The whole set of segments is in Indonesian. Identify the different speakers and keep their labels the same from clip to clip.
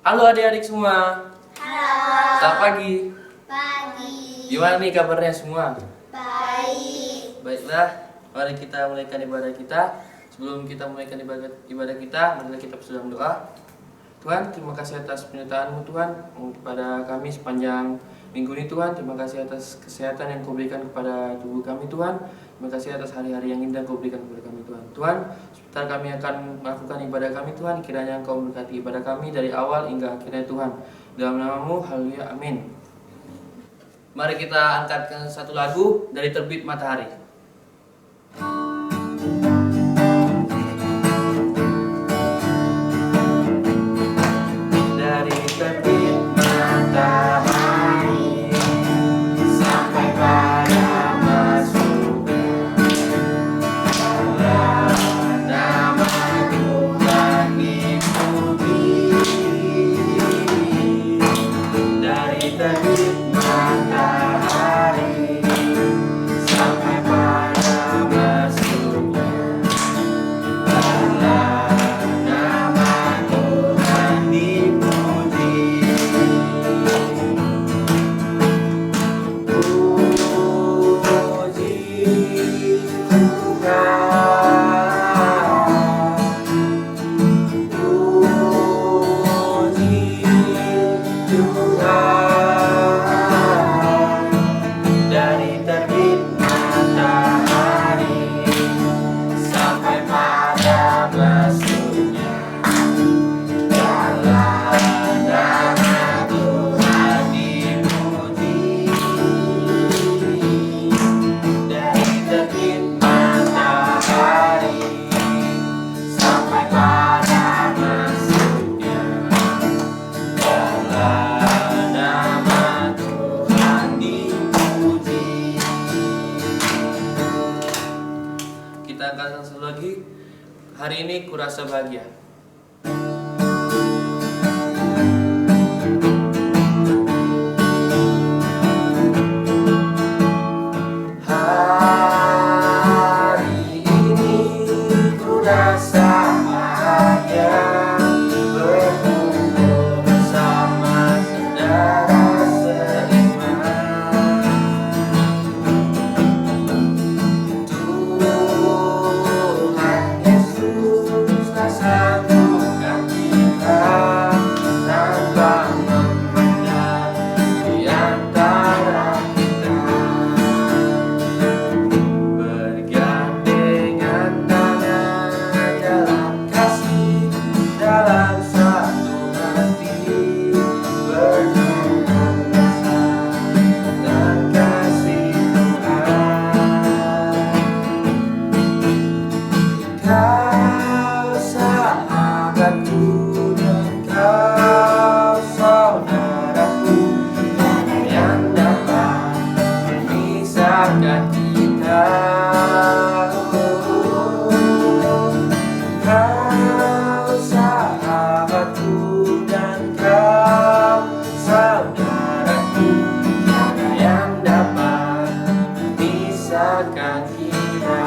Speaker 1: Halo adik-adik semua.
Speaker 2: Halo.
Speaker 1: Selamat pagi.
Speaker 2: Pagi.
Speaker 1: Gimana nih kabarnya semua?
Speaker 2: Baik.
Speaker 1: Baiklah, mari kita mulaikan ibadah kita. Sebelum kita mulaikan ibadah kita, marilah kita bersedang doa. Tuhan, terima kasih atas penyertaan-Mu Tuhan kepada kami sepanjang minggu ini Tuhan. Terima kasih atas kesehatan yang Kau berikan kepada tubuh kami Tuhan. Terima kasih atas hari-hari yang indah Kau berikan kepada kami Tuhan. Tuhan, sebentar kami akan melakukan ibadah kami Tuhan. Kiranya Engkau memberkati ibadah kami dari awal hingga akhirnya Tuhan. Dalam nama-Mu, haleluya, amin. Mari kita angkatkan satu lagu dari Terbit Matahari. Dari terbit matahari sampai pada masuknya nama Tuhan dipuji. Dari terbit matahari sampai pada masuknya nama Tuhan dipuji. Puji Tuhan, puji Tuhan. Dari terbit matahari sampai pada masuknya nama Tuhan dipuji. Dari terbit matahari sampai pada masuknya nama Tuhan dipuji. Kita akan satu lagi. Hari ini kurasa bahagia. Hari ini kurasa bahagia berkumpul bersama saudara seiman. Tuhan Yesus telah satukan kita tanpa memandang di antara kita. Bergandengan tangan dalam kasih, dalam satu hati, bertumbuh bersama kasih Tuhan. Kau sahabatku dan kau saudaraku, tiada yang dapat memisahkan kita. Kau sahabatku dan kau saudaraku, tiada yang dapat memisahkan kita.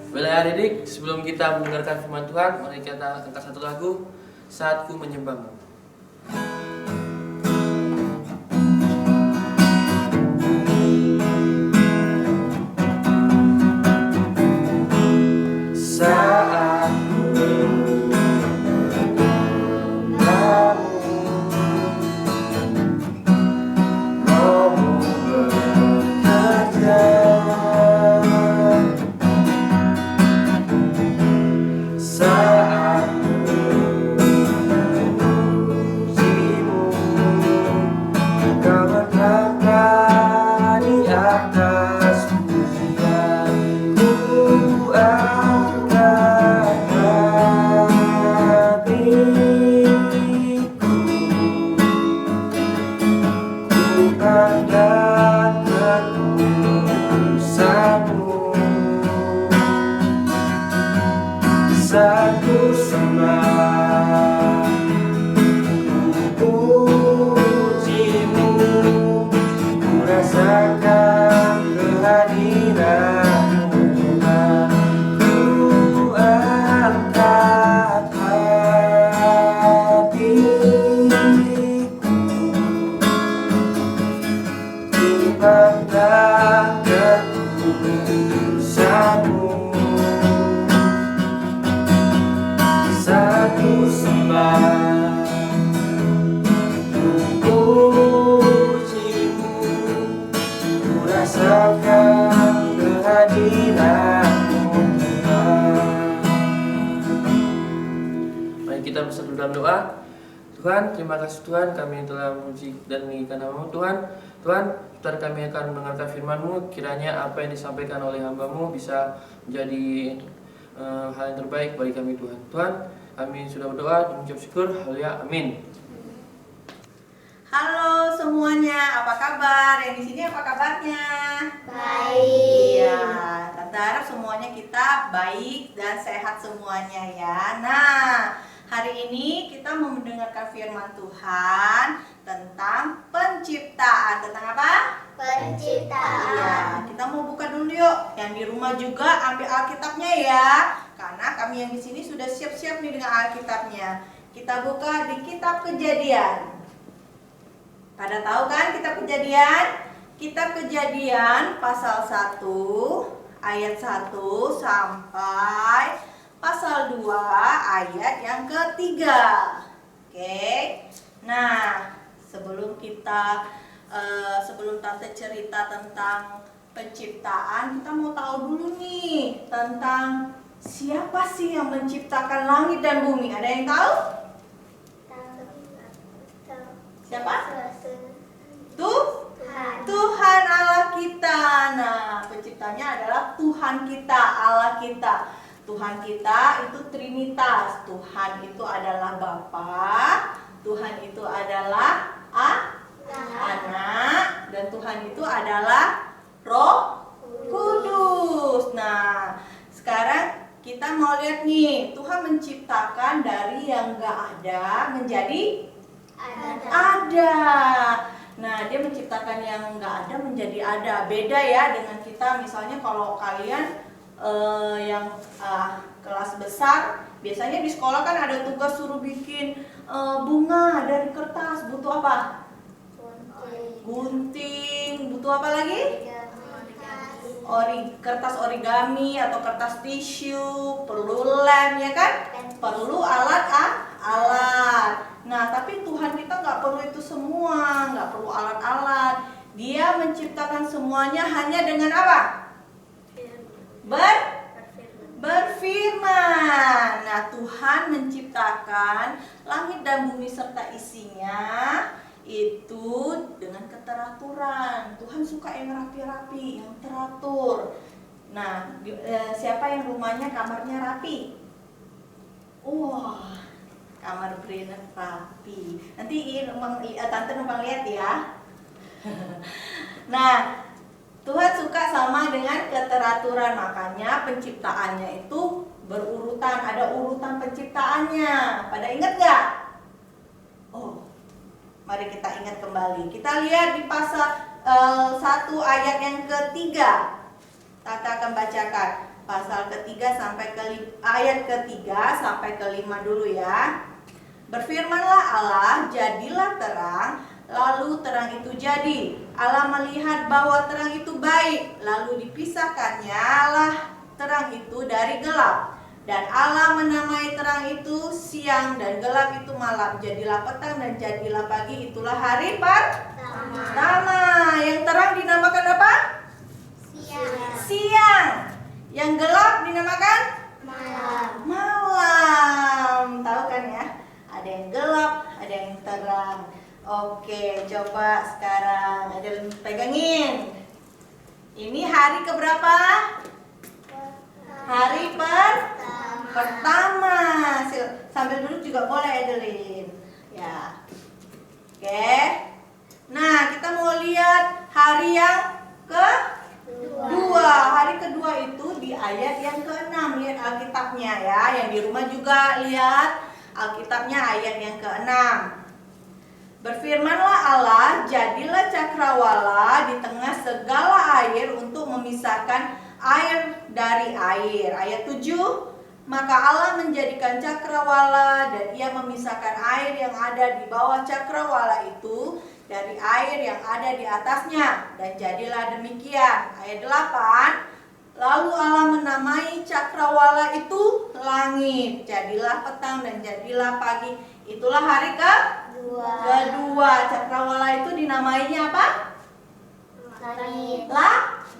Speaker 1: Baiklah adik-adik, sebelum kita mendengarkan firman Tuhan, mari kita angkat satu lagu, Saat Ku Menyembah-Mu. Saat ku menyembah-Mu, Roh-Mu bekerja. Saat ku memujimu, Kau berkata di atas pujian, ku angkat hatiku, ku pandang ketulusanmu. Saat ku sembah, ku pujimu, ku rasakan kehadiran-Mu Tuhan. Ku angkat limpahkan ketulusanmu. Satu sembah pujimu, ku rasakan kehadiranmu Tuhan. Mari kita bersatu dalam doa. Tuhan, terima kasih Tuhan, kami telah memuji dan meninggikan nama-Mu Tuhan. Tuhan, sebentar kami akan mendengarkan firman-Mu. Kiranya apa yang disampaikan oleh hamba-Mu bisa menjadi hal yang terbaik bagi kami Tuhan. Tuhan, kami sudah berdoa dan mengucap syukur. Haleluya, amin.
Speaker 3: Halo semuanya, apa kabar? Yang di sini apa kabarnya?
Speaker 2: Baik.
Speaker 3: Iya, Tante harap semuanya kita baik dan sehat semuanya ya. Nah, hari ini kita mau mendengarkan firman Tuhan tentang penciptaan. Tentang apa?
Speaker 2: Penciptaan.
Speaker 3: Iya, kita mau buka dulu yuk. Yang di rumah juga ambil Alkitabnya ya. Karena kami yang di sini sudah siap-siap nih dengan Alkitabnya. Kita buka di Kitab Kejadian. Pada tahu kan Kitab Kejadian? Kitab Kejadian pasal 1 ayat 1 sampai pasal 2 ayat yang ketiga. Oke. Nah, sebelum Tante cerita tentang penciptaan, kita mau tahu dulu nih tentang siapa sih yang menciptakan langit dan bumi. Ada yang tahu? Siapa? Tuhan Allah kita. Nah, penciptanya adalah Tuhan kita, Allah kita. Tuhan kita itu Trinitas. Tuhan itu adalah Bapa, Tuhan itu adalah Anak, dan Tuhan itu adalah Roh Kudus. Nah, sekarang kita mau lihat nih, Tuhan menciptakan dari yang gak ada menjadi ada. Nah, dia menciptakan yang nggak ada menjadi ada. Beda ya dengan kita. Misalnya kalau kalian yang kelas besar, biasanya di sekolah kan ada tugas suruh bikin bunga dari kertas. Butuh apa? Gunting. Butuh apa lagi? Kertas origami atau kertas tisu. Perlu lem ya kan? Perlu alat. Nah, tapi Tuhan kita nggak perlu itu semua, nggak perlu alat-alat. Dia menciptakan semuanya hanya dengan apa? Berfirman. Nah, Tuhan menciptakan langit dan bumi serta isinya itu dengan keteraturan. Tuhan suka yang rapi-rapi, yang teratur. Nah, siapa yang rumahnya kamarnya rapi? Wah, kamar Brina rapi. Nanti Tante numpang lihat ya. Nah, Tuhan suka sama dengan keteraturan. Makanya penciptaannya itu berurutan. Ada urutan penciptaannya. Pada ingat gak? Oh, mari kita ingat kembali. Kita lihat di pasal 1 ayat yang ketiga. Tante akan bacakan pasal ketiga sampai ayat ketiga sampai kelima dulu ya. Berfirmanlah Allah, jadilah terang, lalu terang itu jadi. Allah melihat bahwa terang itu baik, lalu dipisahkannya lah terang itu dari gelap. Dan Allah menamai terang itu siang dan gelap itu malam. Jadilah petang dan jadilah pagi, itulah hari pertama. Yang terang dinamakan apa? Siang. Yang gelap dinamakan? Malam. Tahu kan ya? Ada yang gelap, ada yang terang. Oke, coba sekarang ada yang pegangin. Ini hari keberapa? Hari pertama. Sambil duduk juga boleh, Adeline. Ya. Oke. Nah, kita mau lihat hari yang kedua. Hari kedua itu di ayat yang ke-6. Lihat Alkitabnya ya. Yang di rumah juga lihat Alkitabnya ayat yang ke-6. Berfirmanlah Allah, jadilah cakrawala di tengah segala air untuk memisahkan air dari air. Ayat 7, maka Allah menjadikan cakrawala dan ia memisahkan air yang ada di bawah cakrawala itu dari air yang ada di atasnya. Dan jadilah demikian. Ayat 8. Lalu Allah menamai cakrawala itu langit. Jadilah petang dan jadilah pagi. Itulah hari kedua. Cakrawala itu dinamainya apa?
Speaker 2: Langit.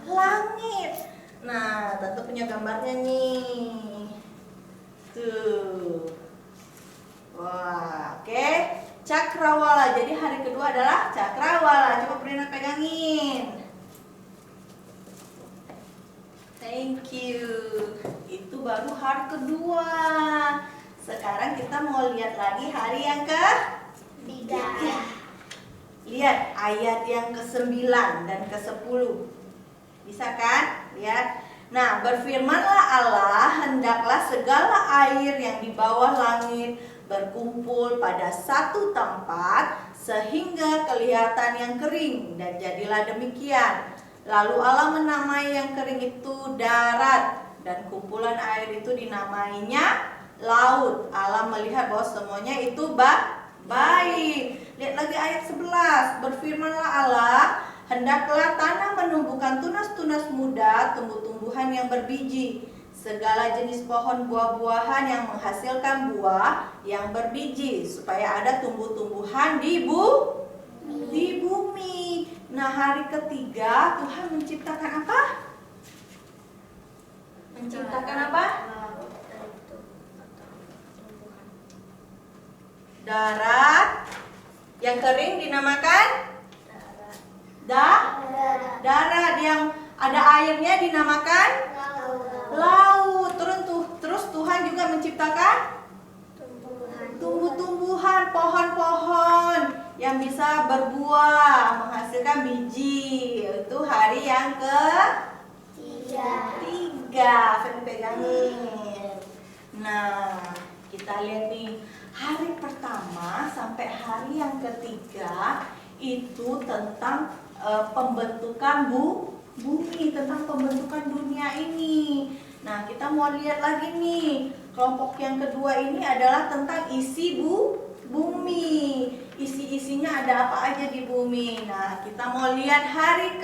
Speaker 3: Langit. Nah, Tante punya gambarnya nih. Tuh. Wah, oke. Cakrawala. Jadi hari kedua adalah cakrawala. Coba Prina pegangin. Thank you. Itu baru hari kedua. Sekarang kita mau lihat lagi hari yang
Speaker 2: Tiga.
Speaker 3: Lihat ayat yang ke-9 dan ke-10. Bisa kan? Lihat. Nah, berfirmanlah Allah, hendaklah segala air yang di bawah langit berkumpul pada satu tempat sehingga kelihatan yang kering, dan jadilah demikian. Lalu Allah menamai yang kering itu darat, dan kumpulan air itu dinamainya laut. Allah melihat bahwa semuanya itu baik. Lihat lagi ayat 11. Berfirmanlah Allah, hendaklah tanah menumbuhkan tunas-tunas muda, tumbuh-tumbuhan yang berbiji, segala jenis pohon buah-buahan yang menghasilkan buah yang berbiji, supaya ada tumbuh-tumbuhan di bumi. Nah, hari ketiga Tuhan menciptakan apa? Menciptakan apa? Darat. Yang kering dinamakan darat. Yang ada airnya dinamakan laut. Terus Tuhan juga menciptakan tumbuh-tumbuhan, pohon-pohon yang bisa berbuah, menghasilkan biji. Itu hari yang ketiga. Saya pegangin. Nah, kita lihat nih, hari pertama sampai hari yang ketiga itu tentang pembentukan bumi, tentang pembentukan dunia ini. Nah, kita mau lihat lagi nih, kelompok yang kedua ini adalah tentang isi bumi. Isi-isinya ada apa aja di bumi. Nah, kita mau lihat hari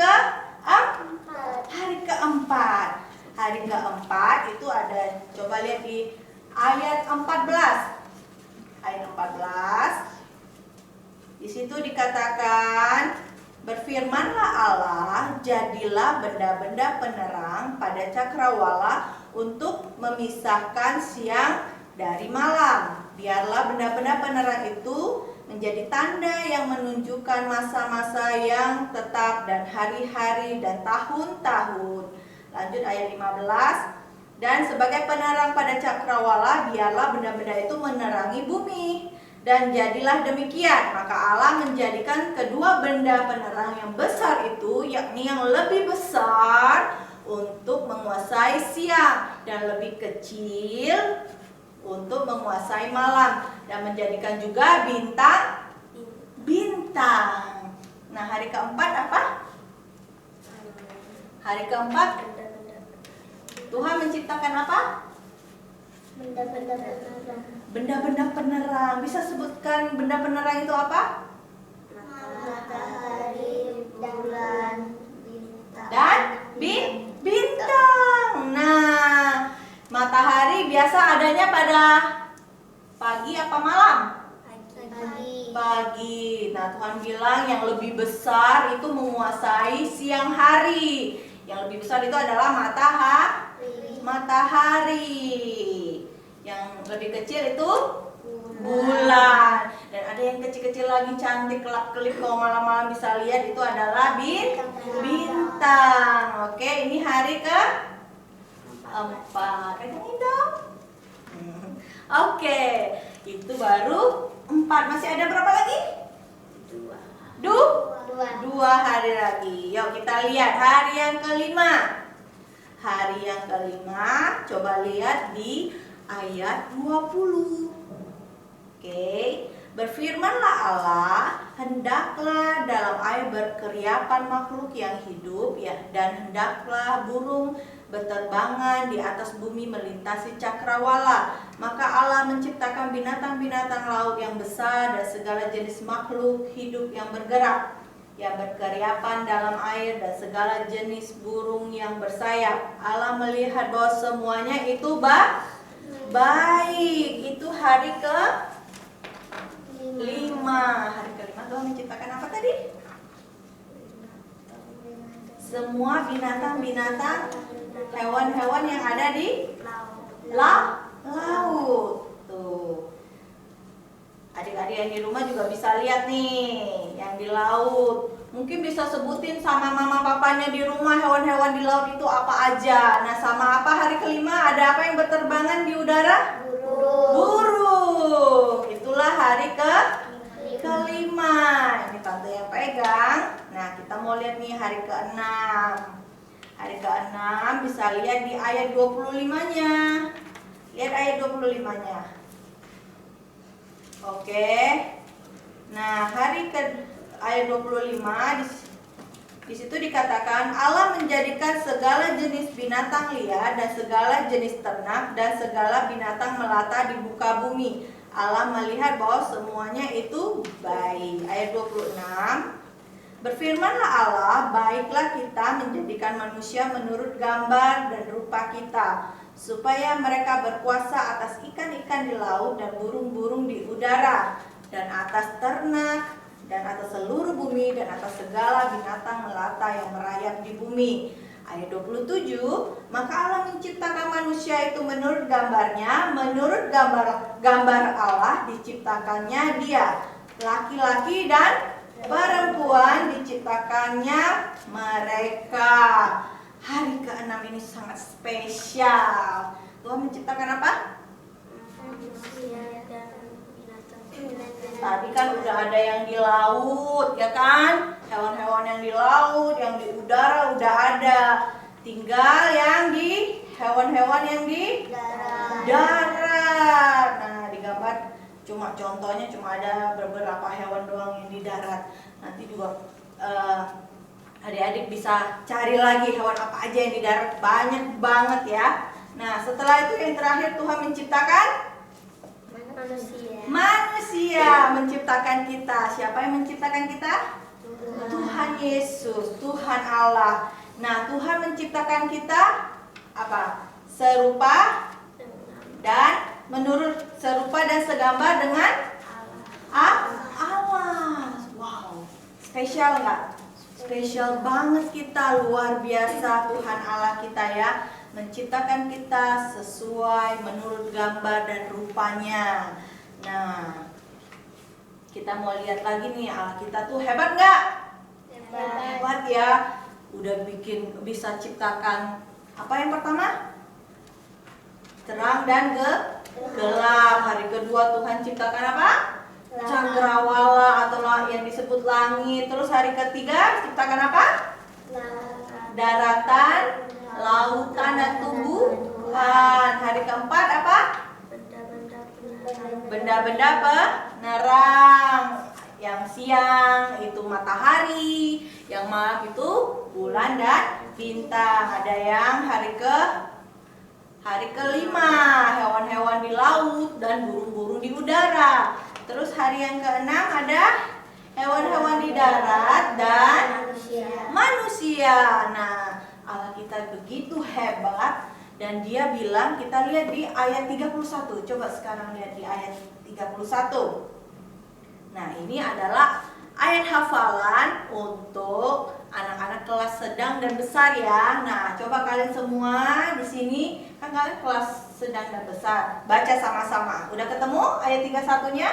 Speaker 3: keempat. Hari keempat itu ada, coba lihat di ayat 14. Ayat 14. Di situ dikatakan, berfirmanlah Allah, jadilah benda-benda penerang pada cakrawala untuk memisahkan siang dari malam. Biarlah benda-benda penerang itu menjadi tanda yang menunjukkan masa-masa yang tetap dan hari-hari dan tahun-tahun. Lanjut ayat 15. Dan sebagai penerang pada cakrawala, biarlah benda-benda itu menerangi bumi. Dan jadilah demikian. Maka Allah menjadikan kedua benda penerang yang besar itu, yakni yang lebih besar untuk menguasai siang, dan lebih kecil untuk menguasai malam, dan menjadikan juga bintang. Nah, hari keempat apa? Hari keempat Tuhan menciptakan apa?
Speaker 2: Benda-benda penerang.
Speaker 3: Benda-benda penerang. Bisa sebutkan benda penerang itu apa?
Speaker 2: Matahari, bulan, bintang.
Speaker 3: Dan bintang. Nah, matahari biasa adanya pada pagi apa malam? Pagi. Nah, Tuhan bilang yang lebih besar itu menguasai siang hari. Yang lebih besar itu adalah matahari. Yang lebih kecil itu bulan. Dan ada yang kecil-kecil lagi cantik kelap-kelip, kalau malam-malam bisa lihat, itu adalah bintang. Oke, ini hari keempat. Pegangin dong. Oke, itu baru 4. Masih ada berapa lagi? 2 hari lagi. Yuk kita lihat hari yang kelima. Hari yang kelima, coba lihat di ayat 20. Oke, berfirmanlah Allah, hendaklah dalam air berkeriapan makhluk yang hidup, ya, dan hendaklah burung berterbangan di atas bumi melintasi cakrawala. Maka Allah menciptakan binatang-binatang laut yang besar dan segala jenis makhluk hidup yang bergerak, yang berkeriapan dalam air, dan segala jenis burung yang bersayap. Allah melihat bahwa semuanya itu baik. Itu hari ke-5. Hari ke-5 Tuhan menciptakan apa tadi? Semua binatang-binatang, hewan-hewan yang ada di laut. Tuh. Adik-adik yang di rumah juga bisa lihat nih yang di laut. Mungkin bisa sebutin sama mama papanya di rumah hewan-hewan di laut itu apa aja. Nah, sama apa hari ke-5 ada apa yang berterbangan di udara? Burung. Itulah hari ke-5. Ini tante yang pegang. Nah, kita mau lihat nih hari ke-6. Hari ke-6 bisa lihat di ayat 25-nya. Lihat ayat 25-nya. Oke. Nah, ayat 25 di situ dikatakan Allah menjadikan segala jenis binatang liar dan segala jenis ternak dan segala binatang melata di muka bumi. Allah melihat bahwa semuanya itu baik. Ayat 26. Berfirmanlah Allah, baiklah kita menjadikan manusia menurut gambar dan rupa kita, supaya mereka berkuasa atas ikan-ikan di laut dan burung-burung di udara, dan atas ternak, dan atas seluruh bumi, dan atas segala binatang melata yang merayap di bumi. Ayat 27, maka Allah menciptakan manusia itu menurut gambarnya, menurut gambar Allah diciptakannya dia, laki-laki dan perempuan diciptakannya mereka. Hari ke-6 ini sangat spesial. Tuhan menciptakan apa?
Speaker 2: Manusia dan binatang.
Speaker 3: Tadi kan udah ada yang di laut, ya kan? Hewan-hewan yang di laut, yang di udara udah ada. Tinggal yang di hewan-hewan yang di darat. Nah, di gambar contohnya cuma ada beberapa hewan doang yang di darat. Nanti juga adik-adik bisa cari lagi hewan apa aja yang di darat, banyak banget ya. Nah, setelah itu yang terakhir Tuhan menciptakan manusia, menciptakan kita. Siapa yang menciptakan kita? Tuhan Yesus, Tuhan Allah. Nah, Tuhan menciptakan kita apa? Serupa dan serupa dan segambar dengan Allah. Wow, spesial nggak? Spesial banget kita, luar biasa Tuhan Allah kita ya, menciptakan kita sesuai menurut gambar dan rupanya. Nah, kita mau lihat lagi nih, Allah kita tuh hebat nggak? Hebat ya, udah bisa ciptakan apa yang pertama? Terang dan gelap. Hari kedua Tuhan ciptakan apa? Cakrawala atau yang disebut langit. Terus hari ketiga ciptakan apa? Daratan, lautan dan tumbuhan. Hari keempat apa? Benda-benda penerang. Yang siang itu matahari, yang malam itu bulan dan bintang. Ada yang hari ke-5 hewan-hewan di laut dan burung-burung di udara. Terus hari yang ke-6 ada hewan-hewan di darat dan manusia. Nah, Allah kita begitu hebat dan dia bilang, kita lihat di ayat 31. Coba sekarang lihat di ayat 31. Nah, ini adalah ayat hafalan untuk anak-anak kelas sedang dan besar ya. Nah, coba kalian semua di sini, kan kalian kelas sedang dan besar. Baca sama-sama. Udah ketemu ayat 31-nya?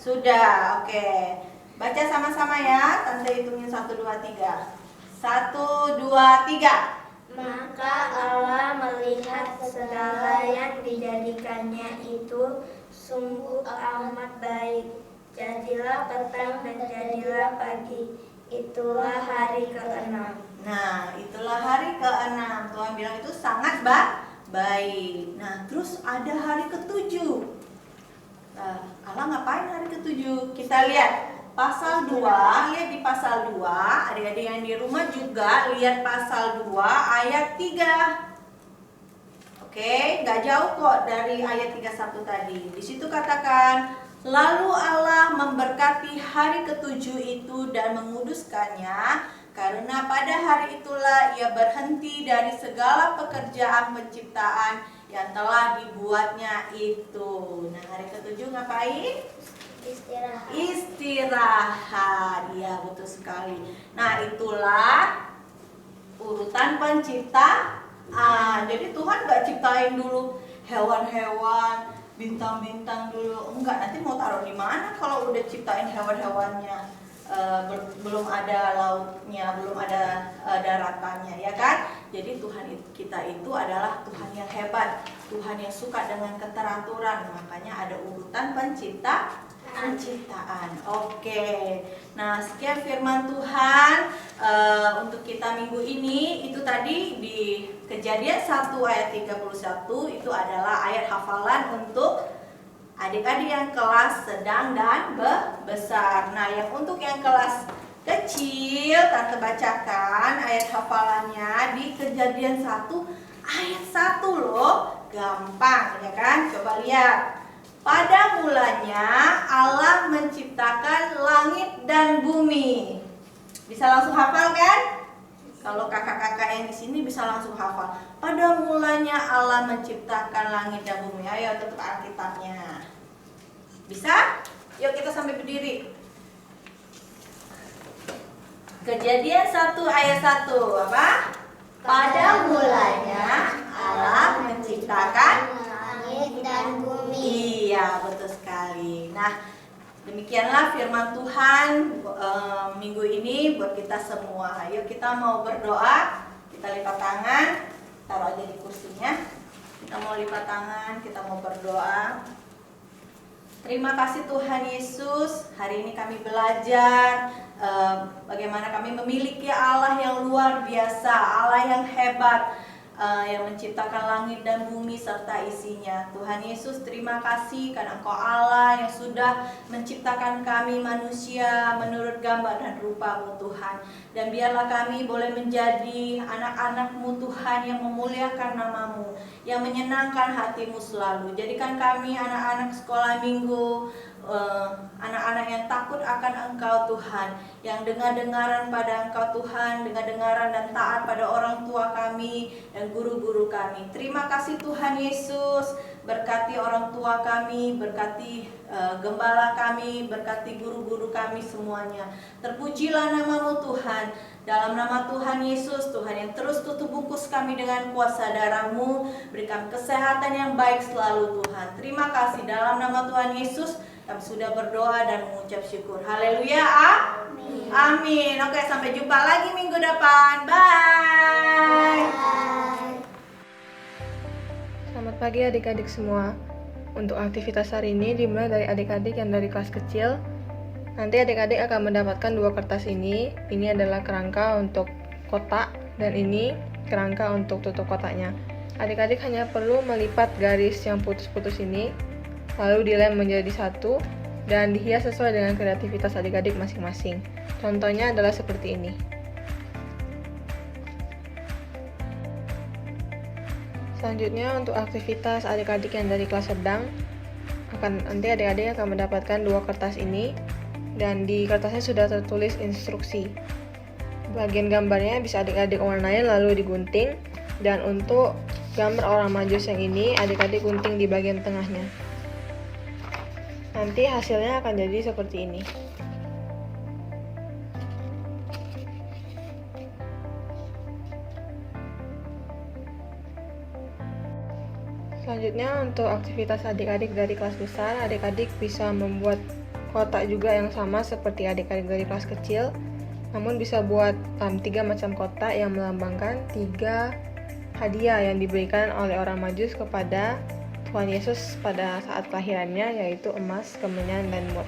Speaker 3: Sudah, oke. Baca sama-sama ya. Tante hitungin 1, 2, 3. 1, 2, 3.
Speaker 2: Maka Allah melihat segala yang dijadikannya itu sungguh amat baik. Jadilah petang dan jadilah pagi. Itulah hari ke-6.
Speaker 3: Nah, itulah hari ke-6. Tuhan bilang itu sangat baik. Nah, terus ada hari ke-7. Allah ngapain hari ke-7? Kita lihat pasal 2. Lihat di pasal 2. Adik-adik yang di rumah juga lihat pasal 2 ayat 3. Oke, nggak jauh kok dari ayat 31 tadi. Di situ katakan, lalu Allah memberkati hari ketujuh itu dan menguduskannya, karena pada hari itulah ia berhenti dari segala pekerjaan penciptaan yang telah dibuatnya itu. Nah, hari ketujuh ngapain?
Speaker 2: Istirahat.
Speaker 3: Istirahat. Iya, betul sekali. Nah, itulah urutan penciptaan. Jadi Tuhan gak ciptain dulu hewan-hewan, bintang-bintang dulu. Enggak, nanti mau taruh di mana kalau udah ciptain hewan-hewannya? Belum ada lautnya, belum ada daratannya, ya kan? Jadi Tuhan kita itu adalah Tuhan yang hebat, Tuhan yang suka dengan keteraturan. Makanya ada urutan penciptaan. Oke. Nah, sekian firman Tuhan untuk kita minggu ini. Itu tadi di Kejadian 1 ayat 31 itu adalah ayat hafalan untuk adik-adik yang kelas sedang dan besar. Nah, yang untuk yang kelas kecil, Tante bacakan ayat hafalannya di Kejadian 1 ayat 1 loh. Gampang, ya kan? Coba lihat. Pada mulanya Allah menciptakan langit dan bumi. Bisa langsung hafal kan? Kalau kakak-kakak yang di sini bisa langsung hafal. Pada mulanya Allah menciptakan langit dan bumi. Ayo tutup Alkitabnya. Bisa? Yuk kita sampai berdiri. Kejadian 1 ayat 1 apa? Pada mulanya Allah menciptakan
Speaker 2: Langit dan bumi.
Speaker 3: Iya, betul sekali. Nah, demikianlah firman Tuhan minggu ini buat kita semua. Ayo kita mau berdoa. Kita lipat tangan, taruh aja di kursinya. Kita mau lipat tangan, kita mau berdoa. Terima kasih Tuhan Yesus. Hari ini kami belajar bagaimana kami memiliki Allah yang luar biasa, Allah yang hebat, yang menciptakan langit dan bumi serta isinya. Tuhan Yesus, terima kasih karena Engkau Allah yang sudah menciptakan kami manusia menurut gambar dan rupa-Mu Tuhan. Dan biarlah kami boleh menjadi anak-anak-Mu Tuhan yang memuliakan nama-Mu, yang menyenangkan hati-Mu selalu. Jadikan kami anak-anak sekolah minggu, anak-anak yang takut akan Engkau Tuhan, yang dengar-dengaran pada Engkau Tuhan, dengar-dengaran dan taat pada orang tua kami dan guru-guru kami. Terima kasih Tuhan Yesus, berkati orang tua kami, berkati gembala kami, berkati guru-guru kami semuanya. Terpujilah nama-Mu Tuhan. Dalam nama Tuhan Yesus, Tuhan yang terus tutup bungkus kami dengan kuasa darah-Mu, berikan kesehatan yang baik selalu Tuhan. Terima kasih dalam nama Tuhan Yesus. Kami sudah berdoa dan mengucap syukur. Haleluya. Amin. Amin. Oke, sampai jumpa lagi minggu depan. Bye.
Speaker 4: Selamat pagi adik-adik semua. Untuk aktivitas hari ini dimulai dari adik-adik yang dari kelas kecil. Nanti adik-adik akan mendapatkan 2 kertas ini. Ini adalah kerangka untuk kotak dan ini kerangka untuk tutup kotaknya. Adik-adik hanya perlu melipat garis yang putus-putus ini, lalu dilem menjadi satu dan dihias sesuai dengan kreativitas adik-adik masing-masing. Contohnya adalah seperti ini. Selanjutnya untuk aktivitas adik-adik yang dari kelas sedang, nanti adik-adik akan mendapatkan 2 kertas ini dan di kertasnya sudah tertulis instruksi. Bagian gambarnya bisa adik-adik warnain lalu digunting, dan untuk gambar orang majus yang ini adik-adik gunting di bagian tengahnya. Nanti hasilnya akan jadi seperti ini. Selanjutnya untuk aktivitas adik-adik dari kelas besar, adik-adik bisa membuat kotak juga yang sama seperti adik-adik dari kelas kecil, namun bisa buat 3 macam kotak yang melambangkan 3 hadiah yang diberikan oleh orang majus kepada Tuhan Yesus pada saat kelahirannya, yaitu emas, kemenyan, dan mur.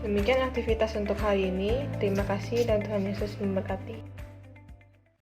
Speaker 4: Demikian aktivitas untuk hari ini. Terima kasih dan Tuhan Yesus memberkati.